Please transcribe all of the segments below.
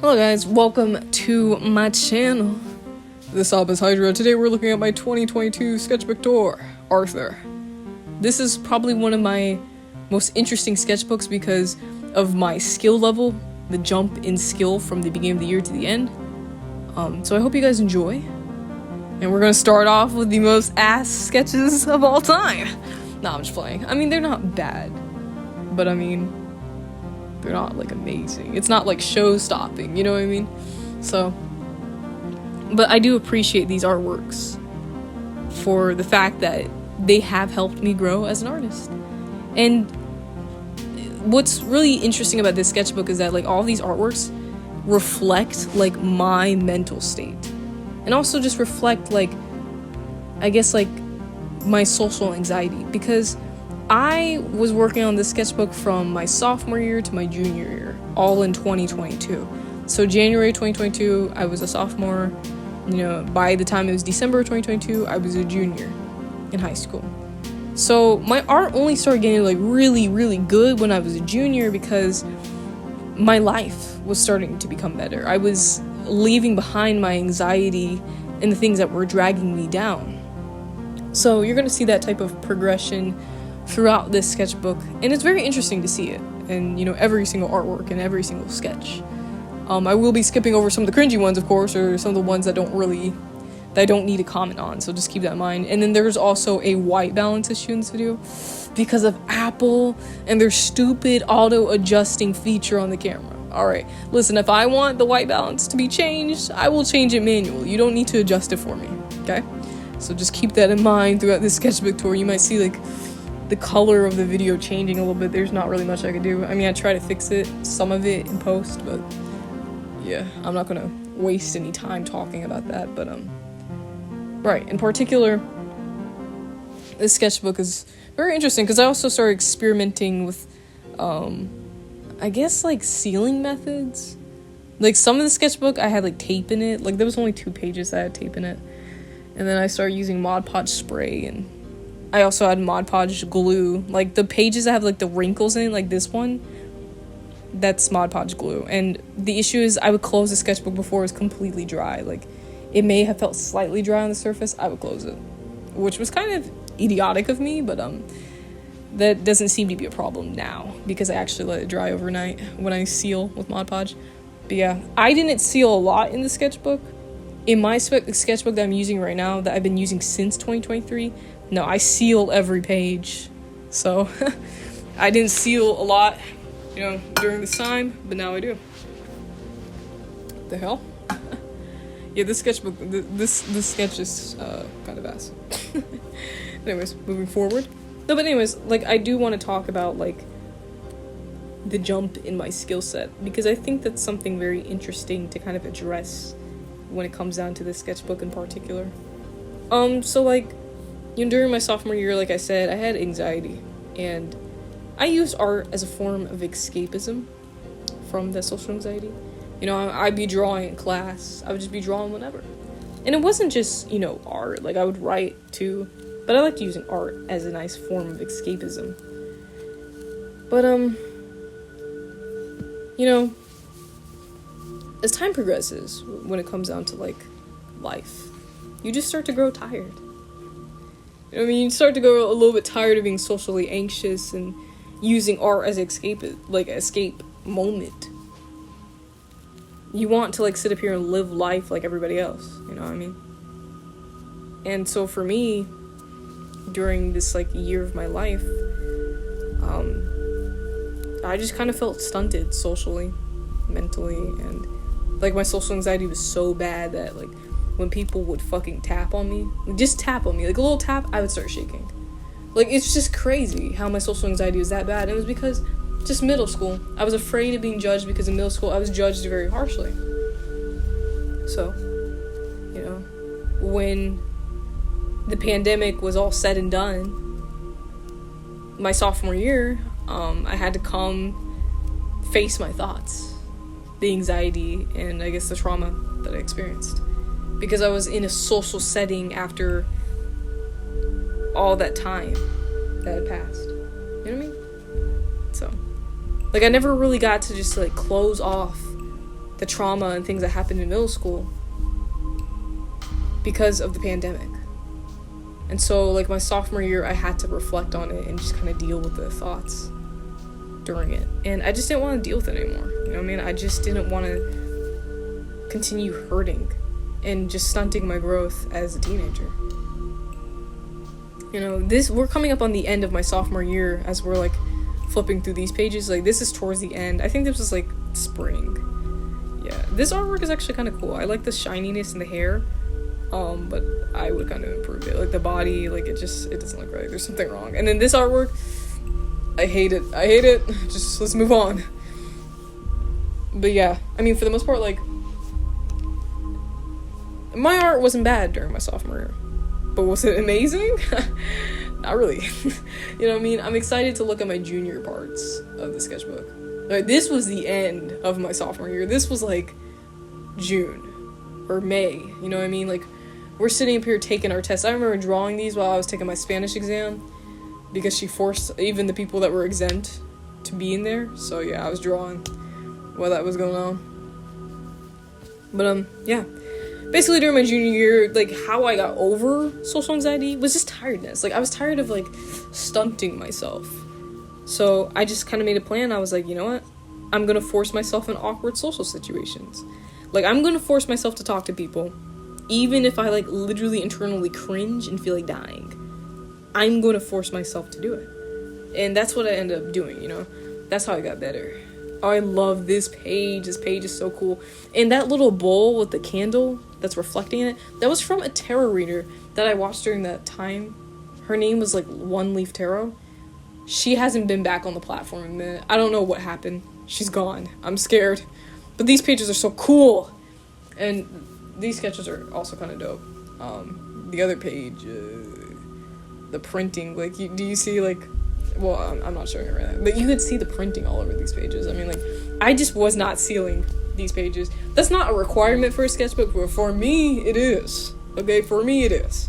Hello guys, welcome to my channel. This up is Hydra. Today we're looking at my 2022 sketchbook tour, Arthur. This is probably one of my most interesting sketchbooks because of my skill level, the jump in skill from the beginning of the year to the end. So I hope you guys enjoy. And we're gonna start off with the most ass sketches of all time. Nah, I'm just playing. I mean, they're not bad, but I mean, they're not like amazing. It's not like show-stopping, you know what I mean? So, but I do appreciate these artworks for the fact that they have helped me grow as an artist. And what's really interesting about this sketchbook is that like all these artworks reflect like my mental state, and also just reflect like, I guess like my social anxiety, because I was working on this sketchbook from my sophomore year to my junior year, all in 2022. So January 2022, I was a sophomore. You know, by the time it was December 2022, I was a junior in high school. So my art only started getting like really, really good when I was a junior because my life was starting to become better. I was leaving behind my anxiety and the things that were dragging me down. So you're gonna see that type of progression throughout this sketchbook, and it's very interesting to see it, and you know, every single artwork and every single sketch. I will be skipping over some of the cringy ones, of course, or some of the ones that I don't need to comment on, so just keep that in mind. And then there's also a white balance issue in this video because of Apple and their stupid auto-adjusting feature on the camera. Alright, listen, if I want the white balance to be changed, I will change it manually. You don't need to adjust it for me, okay? So just keep that in mind throughout this sketchbook tour. You might see like the color of the video changing a little bit. There's not really much I could do. I mean, I try to fix it, some of it in post, but yeah, I'm not gonna waste any time talking about that. But right, in particular, this sketchbook is very interesting because I also started experimenting with I guess like sealing methods. Like some of the sketchbook I had like tape in it. Like there was only 2 pages that had tape in it, and then I started using Mod Podge spray, and I also had Mod Podge glue. Like the pages that have like the wrinkles in it, like this one, that's Mod Podge glue. And the issue is I would close the sketchbook before it was completely dry. Like it may have felt slightly dry on the surface, I would close it, which was kind of idiotic of me, but that doesn't seem to be a problem now because I actually let it dry overnight when I seal with Mod Podge. But yeah, I didn't seal a lot in the sketchbook. In my sketchbook that I'm using right now, that I've been using since 2023, no, I seal every page. So I didn't seal a lot, you know, during this time, but now I do. The hell? Yeah, this sketchbook, this sketch is kind of ass. Anyways, moving forward. No, but anyways, like I do want to talk about like the jump in my skill set, because I think that's something very interesting to kind of address when it comes down to this sketchbook in particular. So like, you know, during my sophomore year, like I said, I had anxiety, and I used art as a form of escapism from that social anxiety. You know, I'd be drawing in class, I would just be drawing whenever. And it wasn't just, you know, art, like I would write too, but I liked using art as a nice form of escapism. But, you know, as time progresses, when it comes down to like life, you just start to grow tired. You know what I mean? You start to go a little bit tired of being socially anxious and using art as escape moment. You want to like sit up here and live life like everybody else, you know what I mean? And so for me, during this like year of my life, I just kind of felt stunted socially, mentally, and like my social anxiety was so bad that like when people would fucking tap on me, just tap on me, like a little tap, I would start shaking. Like it's just crazy how my social anxiety was that bad. And it was because just middle school, I was afraid of being judged, because in middle school I was judged very harshly. So, you know, when the pandemic was all said and done, my sophomore year, I had to come face my thoughs, the anxiety, and I guess the trauma that I experienced, because I was in a social setting after all that time that had passed. You know what I mean? So, like, I never really got to just, like, close off the trauma and things that happened in middle school because of the pandemic. And so, like, my sophomore year, I had to reflect on it and just kind of deal with the thoughts during it. And I just didn't want to deal with it anymore. You know what I mean? I just didn't want to continue hurting and just stunting my growth as a teenager. You know, we're coming up on the end of my sophomore year as we're, like, flipping through these pages. Like, this is towards the end. I think this was, like, spring. Yeah, this artwork is actually kind of cool. I like the shininess in the hair. But I would kind of improve it. Like, the body, like, it doesn't look right. There's something wrong. And then this artwork, I hate it. Just, let's move on. But yeah, I mean, for the most part, like, my art wasn't bad during my sophomore year. But was it amazing? Not really. You know what I mean? I'm excited to look at my junior parts of the sketchbook. Like, this was the end of my sophomore year. This was, like, June or May. You know what I mean? Like, we're sitting up here taking our tests. I remember drawing these while I was taking my Spanish exam because she forced even the people that were exempt to be in there. So yeah, I was drawing while that was going on. But yeah. Basically during my junior year, like, how I got over social anxiety was just tiredness. Like, I was tired of, like, stunting myself. So I just kind of made a plan. I was like, you know what? I'm going to force myself in awkward social situations. Like, I'm going to force myself to talk to people. Even if I, like, literally internally cringe and feel like dying, I'm going to force myself to do it. And that's what I ended up doing, you know? That's how I got better. Oh, I love this page. This page is so cool. And that little bowl with the candle that's reflecting in it, that was from a tarot reader that I watched during that time. Her name was, like, One Leaf Tarot. She hasn't been back on the platform in a minute. I don't know what happened. She's gone. I'm scared. But these pages are so cool. And these sketches are also kind of dope. The other page, the printing, like, do you see, like, well, I'm not showing it right now, but you could see the printing all over these pages. I mean, like, I just was not sealing these pages. That's not a requirement for a sketchbook, but for me, it is. Okay, for me, it is.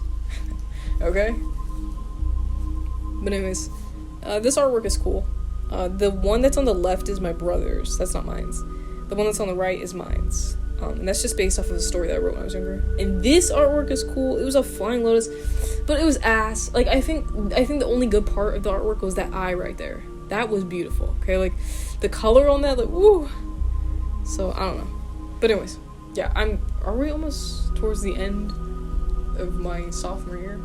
Okay? But anyways, this artwork is cool. The one that's on the left is my brother's. That's not mine's. The one that's on the right is mine's. And that's just based off of a story that I wrote when I was younger. And this artwork is cool. It was a flying lotus, but it was ass. Like, I think the only good part of the artwork was that eye right there. That was beautiful. Okay, like, the color on that, like, woo. So, I don't know. But anyways, yeah, are we almost towards the end of my sophomore year?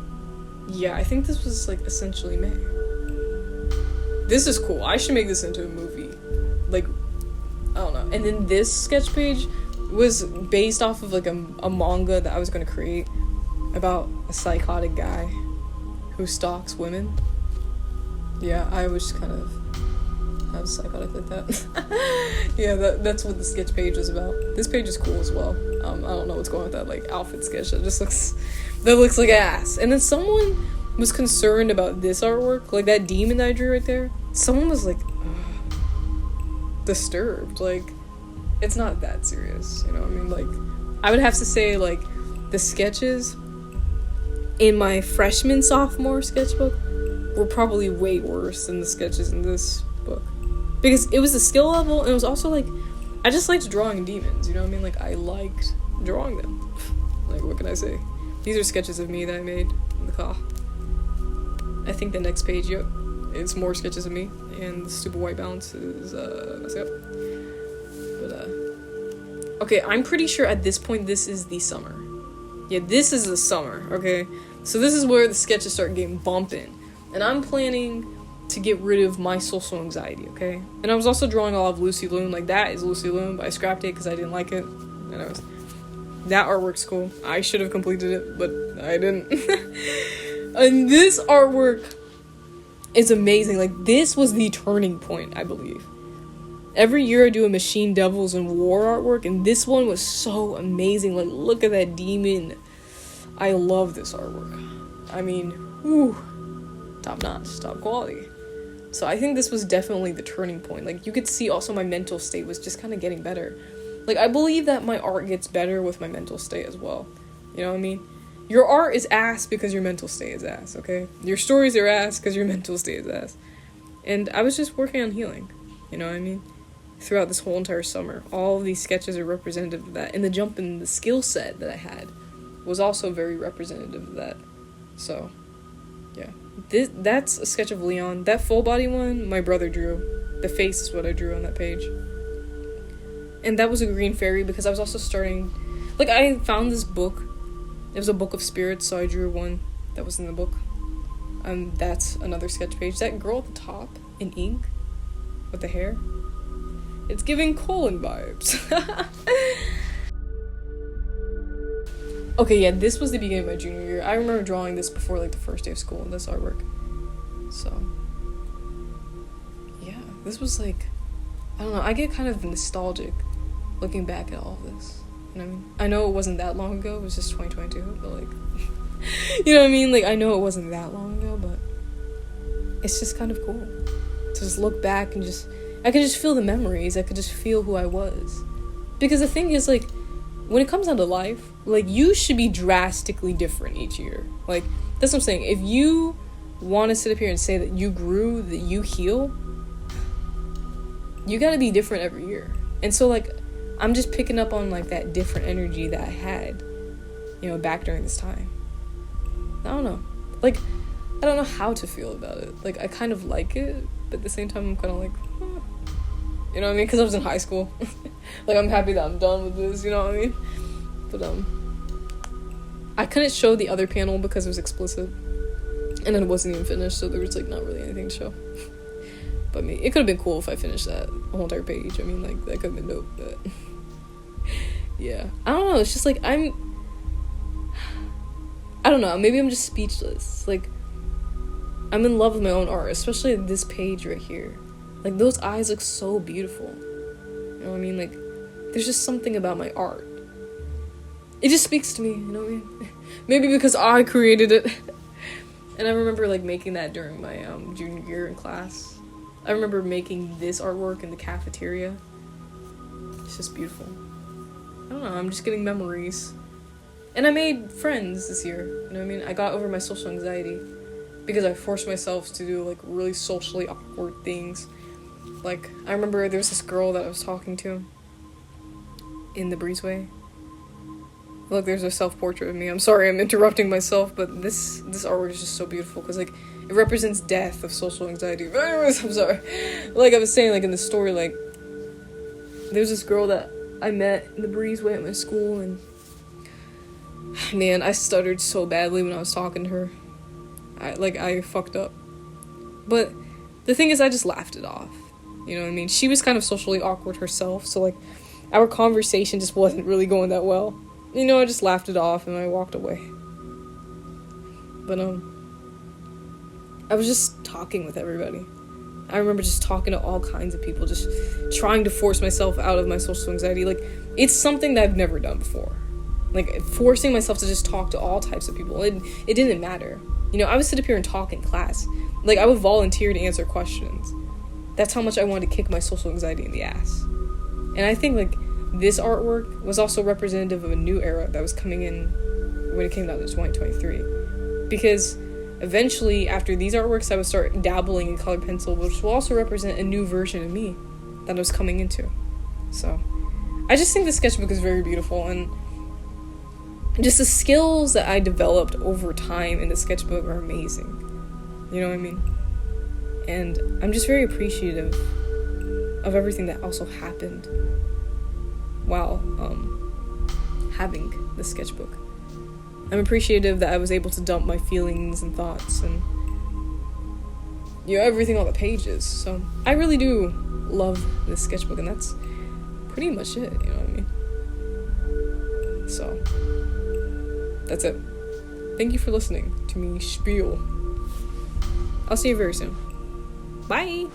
Yeah, I think this was, like, essentially May. This is cool. I should make this into a movie. Like, I don't know. And then this sketch page was based off of, like, a manga that I was going to create about a psychotic guy who stalks women. Yeah, I was kind of psychotic like that. Yeah, that's what the sketch page is about. This page is cool as well. I don't know what's going on with that, like, outfit sketch. That looks like ass. And then someone was concerned about this artwork, like that demon that I drew right there. Someone was like, disturbed. Like, it's not that serious, you know what I mean? Like, I would have to say, like, the sketches in my freshman, sophomore sketchbook were probably way worse than the sketches in this book. Because it was a skill level, and it was also, like, I just liked drawing demons, you know what I mean? Like, I liked drawing them. Like, what can I say? These are sketches of me that I made in the car. I think the next page, yep, it's more sketches of me, and the stupid white balance is, messing up. But, okay, I'm pretty sure at this point this is the summer. Yeah, this is the summer, okay? So this is where the sketches start getting bumping. And I'm planning to get rid of my social anxiety, okay? And I was also drawing all of Lucy Loon. Like, that is Lucy Loon, but I scrapped it because I didn't like it. That artwork's cool. I should have completed it, but I didn't. And this artwork is amazing. Like, this was the turning point, I believe. Every year I do a Machine Devils and War artwork, and this one was so amazing. Like, look at that demon. I love this artwork. I mean, whew, top notch, top quality. So I think this was definitely the turning point. Like, you could see also my mental state was just kind of getting better. Like, I believe that my art gets better with my mental state as well. You know what I mean? Your art is ass because your mental state is ass, okay? Your stories are ass because your mental state is ass. And I was just working on healing. You know what I mean? throughout this whole entire summer. All of these sketches are representative of that. And the jump in the skill set that I had was also very representative of that. So, yeah. That's a sketch of Leon. That full body one, my brother drew. The face is what I drew on that page. And that was a green fairy because I was also starting... Like, I found this book. It was a book of spirits, so I drew one that was in the book. That's another sketch page. That girl at the top in ink with the hair. It's giving Colin vibes. Okay, yeah, this was the beginning of my junior year. I remember drawing this before, like, the first day of school, this artwork. So, yeah, this was, like, I don't know, I get kind of nostalgic looking back at all of this. You know what I mean? I know it wasn't that long ago, it was just 2022, but, like, you know what I mean? Like, I know it wasn't that long ago, but it's just kind of cool to just look back and I could just feel the memories. I could just feel who I was. Because the thing is, like, when it comes down to life, like, you should be drastically different each year. Like, that's what I'm saying. If you want to sit up here and say that you grew, that you heal, you gotta be different every year. And so, like, I'm just picking up on, like, that different energy that I had, you know, back during this time. I don't know. Like, I don't know how to feel about it. Like, I kind of like it, but at the same time, I'm kind of like, you know what I mean? Because I was in high school. Like, I'm happy that I'm done with this, you know what I mean? But, I couldn't show the other panel because it was explicit. And then it wasn't even finished, so there was, like, not really anything to show. But, I mean, it could have been cool if I finished that whole entire page. I mean, like, that could have been dope, but... yeah. I don't know, it's just, like, I don't know, maybe I'm just speechless. Like, I'm in love with my own art, especially this page right here. Like, those eyes look so beautiful. You know what I mean? Like, there's just something about my art. It just speaks to me, you know what I mean? Maybe because I created it. And I remember, like, making that during my junior year in class. I remember making this artwork in the cafeteria. It's just beautiful. I don't know, I'm just getting memories. And I made friends this year, you know what I mean? I got over my social anxiety because I forced myself to do, like, really socially awkward things. Like, I remember there was this girl that I was talking to in the breezeway. Look, there's a self-portrait of me. I'm sorry I'm interrupting myself, but this artwork is just so beautiful because, like, it represents death of social anxiety. But anyways, I'm sorry. Like I was saying, like, in the story, like, there's this girl that I met in the breezeway at my school, and man, I stuttered so badly when I was talking to her. I fucked up. But the thing is, I just laughed it off. You know what I mean? She was kind of socially awkward herself, so, like, our conversation just wasn't really going that well. You know, I just laughed it off and I walked away. But, I was just talking with everybody. I remember just talking to all kinds of people, just trying to force myself out of my social anxiety. Like, it's something that I've never done before. Like, forcing myself to just talk to all types of people. It didn't matter. You know, I would sit up here and talk in class. Like, I would volunteer to answer questions. That's how much I wanted to kick my social anxiety in the ass. And I think, like, this artwork was also representative of a new era that was coming in when it came down to 2023. Because eventually, after these artworks, I would start dabbling in colored pencil, which will also represent a new version of me that I was coming into. So, I just think the sketchbook is very beautiful, and just the skills that I developed over time in the sketchbook are amazing. You know what I mean? And I'm just very appreciative of everything that also happened while having the sketchbook. I'm appreciative that I was able to dump my feelings and thoughts and, you know, everything on the pages. So I really do love this sketchbook, and that's pretty much it, you know what I mean? So that's it. Thank you for listening to me spiel. I'll see you very soon. Bye!